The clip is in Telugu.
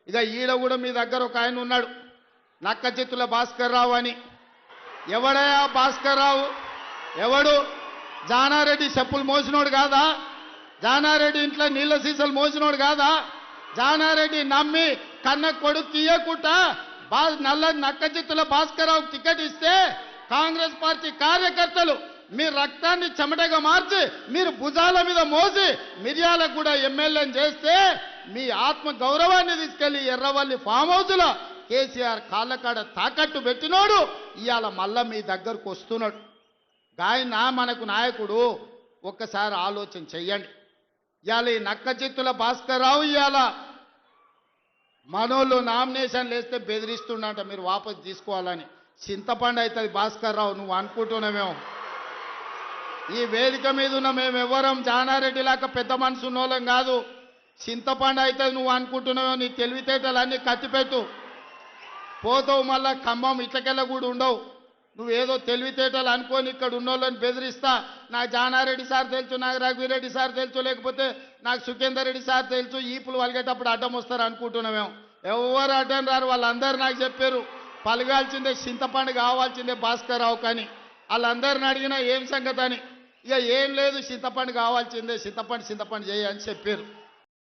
ఇక ఈడ కూడా మీ దగ్గర ఒక ఆయన ఉన్నాడు, నక్క చిత్తుల భాస్కర్ రావు అని. ఎవడయా భాస్కర్ రావు? ఎవడు? జానారెడ్డి చెప్పులు మోసినోడు కాదా? జానారెడ్డి ఇంట్లో నీళ్ళ సీసాలు మోసినోడు కాదా? జానారెడ్డి నమ్మి కన్న కొడుకు తీయకుండా నల్ల నక్క చిత్తుల భాస్కర్ రావు టికెట్ ఇస్తే కాంగ్రెస్ పార్టీ కార్యకర్తలు మీ రక్తాన్ని చెమటగా మార్చి మీరు భుజాల మీద మోసి మిర్యాలకు కూడా ఎమ్మెల్యేని చేస్తే మీ ఆత్మ గౌరవాన్ని తీసుకెళ్లి ఎర్రవల్లి ఫామ్ హౌస్లో కేసీఆర్ కాళ్ళకాడ తాకట్టు పెట్టినోడు ఇవాళ మళ్ళా మీ దగ్గరకు వస్తున్నాడు. గాయన మనకు నాయకుడు, ఒక్కసారి ఆలోచన చెయ్యండి. ఇవాళ ఈ నక్క చిత్తుల భాస్కర్ రావు ఇవాళ మనోళ్ళు నామినేషన్లు వేస్తే బెదిరిస్తుండంట మీరు వాపసు తీసుకోవాలని. చింతపండు అవుతుంది భాస్కర్ రావు, నువ్వు అనుకుంటున్నామేమో. ఈ వేదిక మీద ఉన్న మేము ఎవరం జానారెడ్డి లాగా పెద్ద మనసు ఉన్నోళ్ళం కాదు. చింతపండు అవుతుంది నువ్వు అనుకుంటున్నావో, నీ తెలివితేటలన్నీ కత్తిపెట్టు, పోతావు మళ్ళా ఖమ్మం ఇట్లకెళ్ళ కూడా ఉండవు. నువ్వేదో తెలివితేటలు అనుకొని ఇక్కడ ఉన్నోళ్ళని బెదిరిస్తా, నాకు జానారెడ్డి సార్ తెలుసు, నాకు రఘువీరెడ్డి సార్ తెలుసు, లేకపోతే నాకు సుఖేందర్ రెడ్డి సార్ తెలుసు, ఈపులు వలిగేటప్పుడు అడ్డం వస్తారు అనుకుంటున్నామేమో. ఎవరు అడ్డం రారు, వాళ్ళందరూ నాకు చెప్పారు పలగాల్సిందే చింతపండు కావాల్సిందే భాస్కర్ రావు కానీ. వాళ్ళందరిని అడిగినా ఏం సంగతి అని, ఇక ఏం లేదు చింతపండు కావాల్సిందే, చింతపండు చేయ అని చెప్పారు.